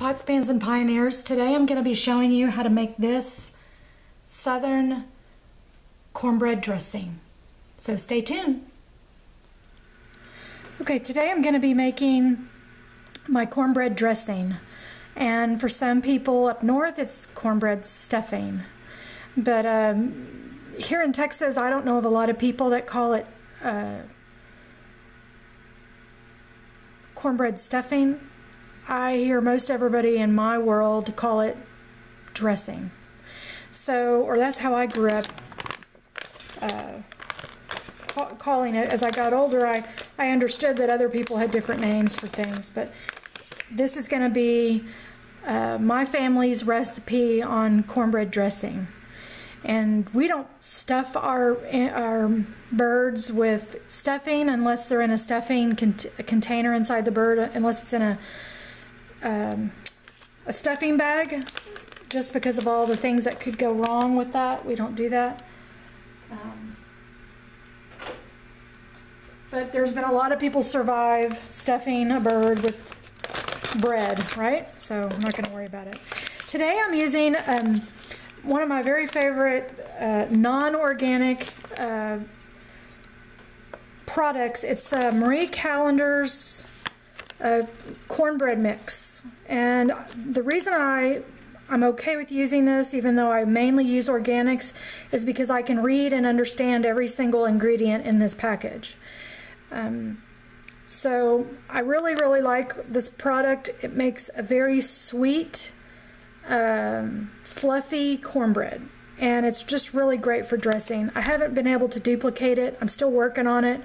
Pots, Pans, and Pioneers. Today I'm going to be showing you how to make this Southern cornbread dressing. So stay tuned. Okay, today I'm going to be making my cornbread dressing. And for some people up north it's cornbread stuffing. But here in Texas I don't know of a lot of people that call it cornbread stuffing. I hear most everybody in my world call it dressing. So, or that's how I grew up calling it. As I got older, I understood that other people had different names for things, but this is going to be my family's recipe on cornbread dressing. And we don't stuff our birds with stuffing unless they're in a stuffing container inside the bird, unless it's in a stuffing bag, just because of all the things that could go wrong with that. We don't do that. But there's been a lot of people survive stuffing a bird with bread, right? So I'm not going to worry about it. Today I'm using one of my very favorite non-organic products. It's Marie Callender's cornbread mix. And the reason I'm okay with using this, even though I mainly use organics, is because I can read and understand every single ingredient in this package. So I really like this product. It makes a very sweet, fluffy cornbread, and it's just really great for dressing. I haven't been able to duplicate it. I'm still working on it.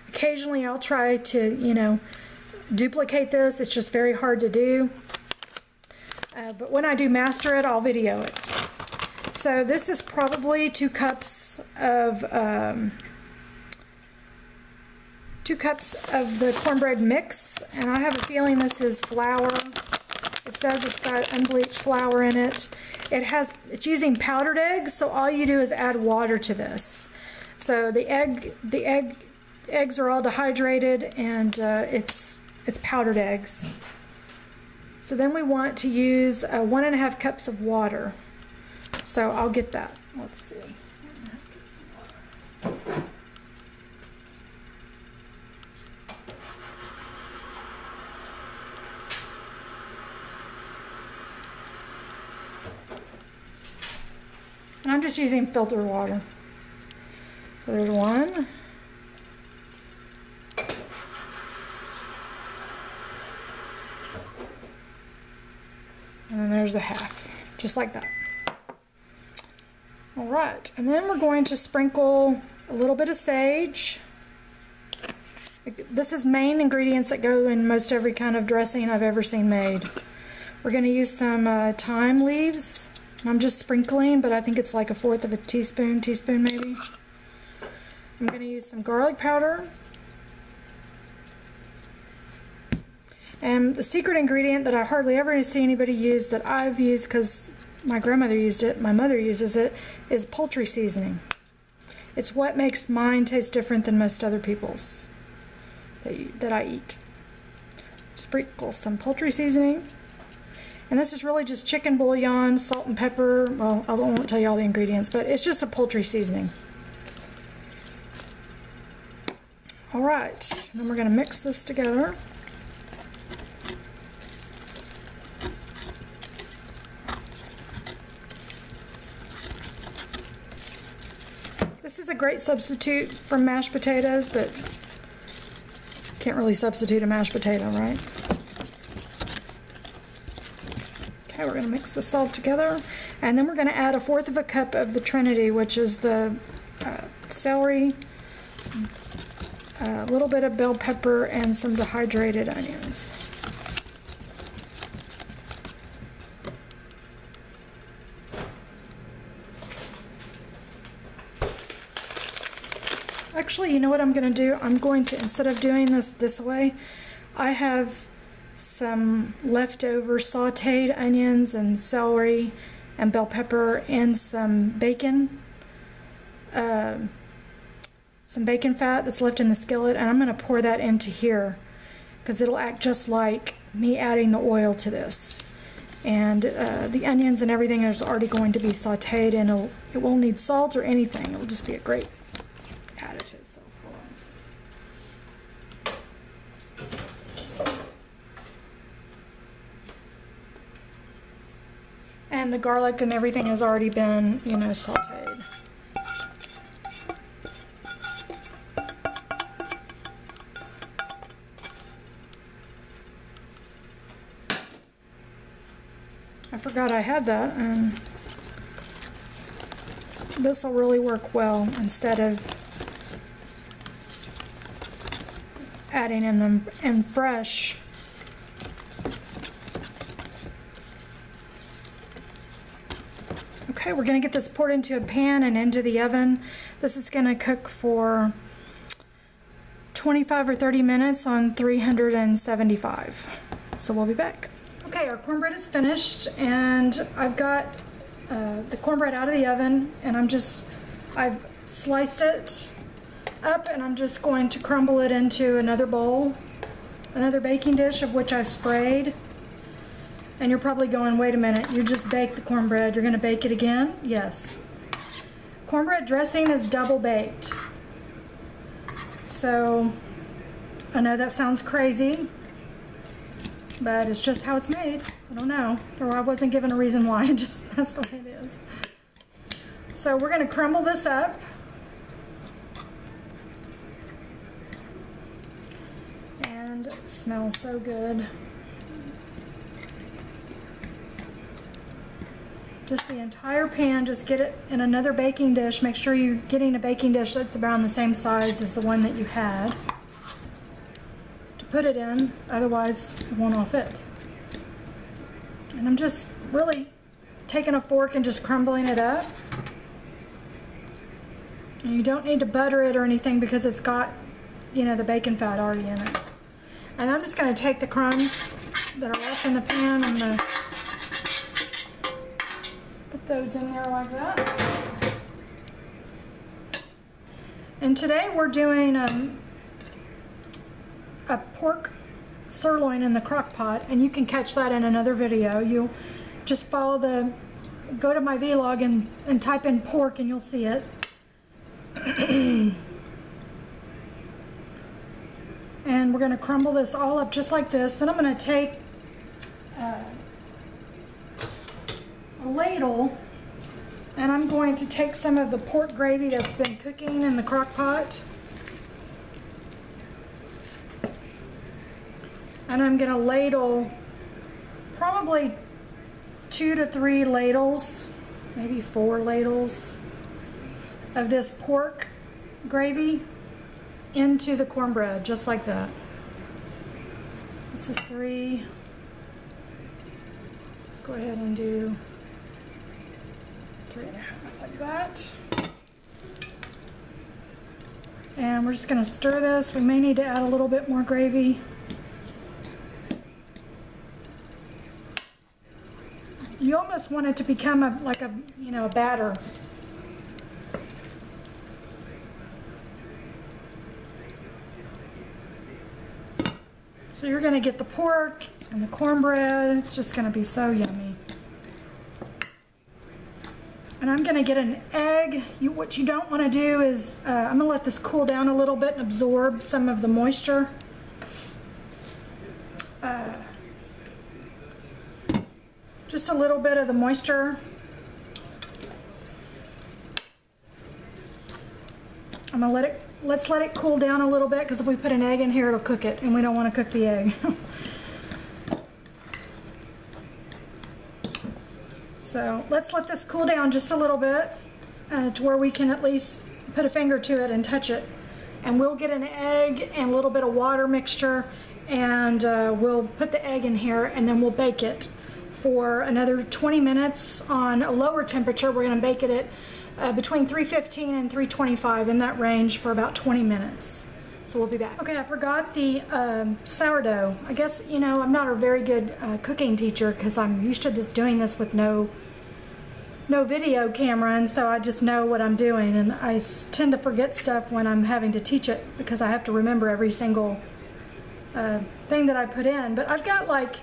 Occasionally I'll try to, you know, duplicate this. It's just very hard to do. But when I do master it, I'll video it. So this is probably 2 cups of the cornbread mix, and I have a feeling this is flour. It says it's got unbleached flour in it. It's using powdered eggs, so all you do is add water to this. So the eggs are all dehydrated, and it's powdered eggs. So then we want to use 1.5 cups of water. So I'll get that. Let's see. 1.5 cups of water. And I'm just using filtered water. So there's 1. And then there's the half, just like that. All right, and then we're going to sprinkle a little bit of sage. This is main ingredients that go in most every kind of dressing I've ever seen made. We're going to use some thyme leaves. I'm just sprinkling, but I think it's like 1/4 of a teaspoon maybe. I'm going to use some garlic powder. And the secret ingredient that I hardly ever see anybody use, that I've used because my grandmother used it, my mother uses it, is poultry seasoning. It's what makes mine taste different than most other people's that I eat. Sprinkle some poultry seasoning. And this is really just chicken bouillon, salt and pepper. Well, I won't tell you all the ingredients, but it's just a poultry seasoning. All right, and then we're going to mix this together. This is a great substitute for mashed potatoes, but can't really substitute a mashed potato, right? Okay, we're going to mix this all together, and then we're going to add 1/4 of a cup of the Trinity, which is the celery, a little bit of bell pepper, and some dehydrated onions. Actually, you know what I'm going to do? I'm going to, instead of doing this way, I have some leftover sauteed onions and celery and bell pepper and some bacon fat that's left in the skillet, and I'm going to pour that into here because it'll act just like me adding the oil to this. And the onions and everything is already going to be sauteed, and it won't need salt or anything. It'll just be a great additive. So, and the garlic and everything has already been, you know, sauteed. I forgot I had that, and this will really work well instead of adding in them in fresh. Okay, we're going to get this poured into a pan and into the oven. This is going to cook for 25 or 30 minutes on 375. So we'll be back. Okay, our cornbread is finished, and I've got the cornbread out of the oven, and I've sliced it up, and I'm just going to crumble it into another bowl, another baking dish of which I've sprayed. And you're probably going, wait a minute, you just baked the cornbread, you're going to bake it again? Yes. Cornbread dressing is double baked. So, I know that sounds crazy, but it's just how it's made. I don't know, or I wasn't given a reason why, that's the way it is. So we're going to crumble this up. And it smells so good. Just the entire pan, just get it in another baking dish. Make sure you're getting a baking dish that's around the same size as the one that you had to put it in, otherwise it won't all fit. And I'm just really taking a fork and just crumbling it up. And you don't need to butter it or anything because it's got, you know, the bacon fat already in it. And I'm just going to take the crumbs that are left in the pan, I'm going to put those in there like that. And today we're doing a pork sirloin in the crock pot, and you can catch that in another video. You just go to my vlog and type in pork and you'll see it. And we're going to crumble this all up just like this. Then I'm going to take a ladle, and I'm going to take some of the pork gravy that's been cooking in the crock pot, and I'm going to ladle probably 2 to 3 ladles, maybe 4 ladles of this pork gravy into the cornbread, just like that. This is 3. Let's go ahead and do 3.5 like that. And we're just going to stir this. We may need to add a little bit more gravy. You almost want it to become like a batter. So you're going to get the pork and the cornbread. It's just going to be so yummy. And I'm going to get an egg. What you don't want to do is, I'm going to let this cool down a little bit and absorb some of the moisture. Just a little bit of the moisture. I'm going to let's let it cool down a little bit, because if we put an egg in here, it'll cook it, and we don't want to cook the egg. So let's let this cool down just a little bit to where we can at least put a finger to it and touch it. And we'll get an egg and a little bit of water mixture, and we'll put the egg in here, and then we'll bake it for another 20 minutes on a lower temperature. We're going to bake it at between 315 and 325, in that range, for about 20 minutes. So we'll be back. Okay, I forgot the sourdough. I guess, you know, I'm not a very good cooking teacher, because I'm used to just doing this with no video camera, and so I just know what I'm doing, and I tend to forget stuff when I'm having to teach it, because I have to remember every single thing that I put in. But I've got like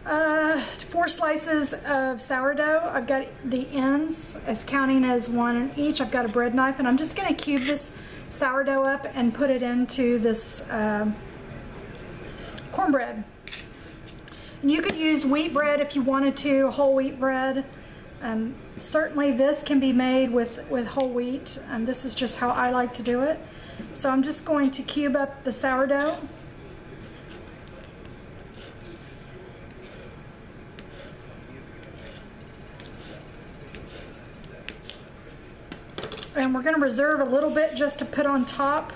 4 slices of sourdough. I've got the ends as counting as 1 in each. I've got a bread knife, and I'm just going to cube this sourdough up and put it into this cornbread. And you could use wheat bread if you wanted to, whole wheat bread. Certainly this can be made with whole wheat, and this is just how I like to do it. So I'm just going to cube up the sourdough. And we're going to reserve a little bit just to put on top.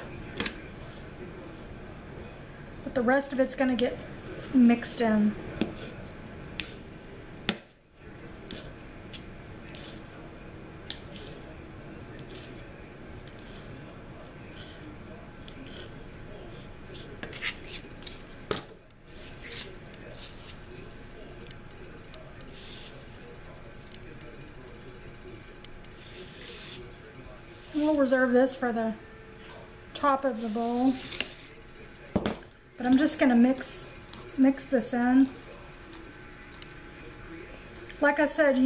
But the rest of it's going to get mixed in. We'll reserve this for the top of the bowl, but I'm just going to mix this in. Like I said,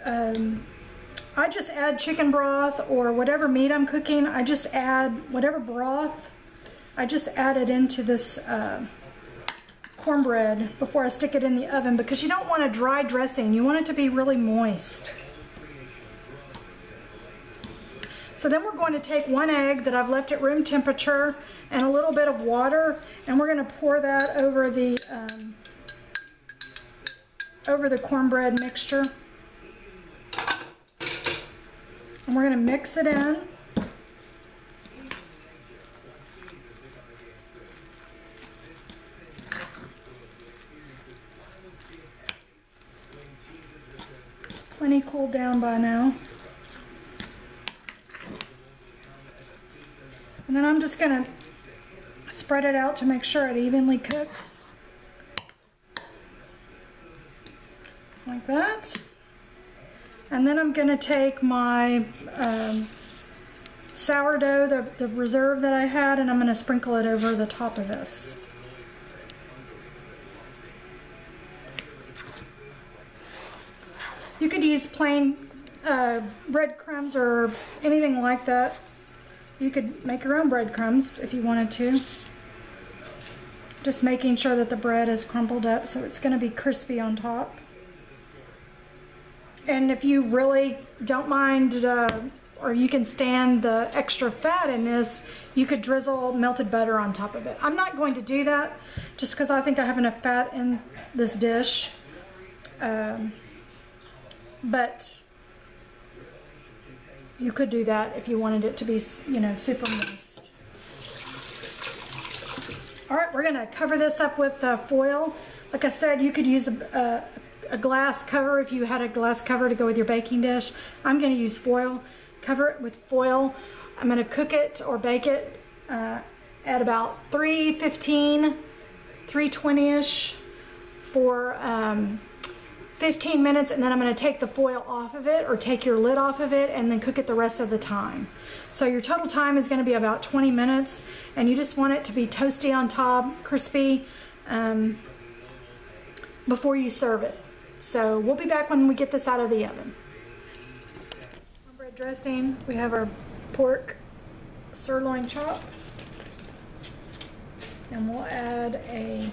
I just add chicken broth or whatever meat I'm cooking. I just add whatever broth. I just add it into this cornbread before I stick it in the oven, because you don't want a dry dressing. You want it to be really moist. So then we're going to take 1 egg that I've left at room temperature and a little bit of water, and we're going to pour that over the cornbread mixture. And we're going to mix it in. Plenty cooled down by now. And then I'm just going to spread it out to make sure it evenly cooks. Like that. And then I'm going to take my sourdough, the reserve that I had, and I'm going to sprinkle it over the top of this. You could use plain breadcrumbs or anything like that. You could make your own breadcrumbs if you wanted to. Just making sure that the bread is crumpled up so it's going to be crispy on top. And if you really don't mind, or you can stand the extra fat in this, you could drizzle melted butter on top of it. I'm not going to do that just because I think I have enough fat in this dish. But you could do that if you wanted it to be, super moist. All right, we're going to cover this up with foil. Like I said, you could use a glass cover if you had a glass cover to go with your baking dish. I'm going to use foil. Cover it with foil. I'm going to cook it or bake it at about 315, 320-ish for 15 minutes, and then I'm going to take the foil off of it or take your lid off of it and then cook it the rest of the time. So your total time is going to be about 20 minutes, and you just want it to be toasty on top, crispy, before you serve it. So we'll be back when we get this out of the oven. Cornbread dressing, we have our pork sirloin chop, and we'll add a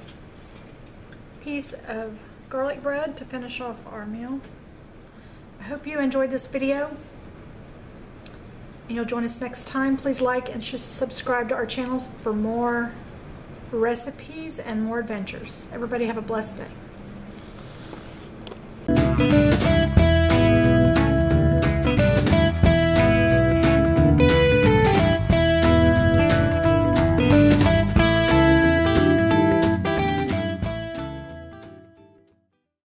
piece of garlic bread to finish off our meal. I hope you enjoyed this video, and you'll join us next time. Please like and subscribe to our channels for more recipes and more adventures. Everybody have a blessed day.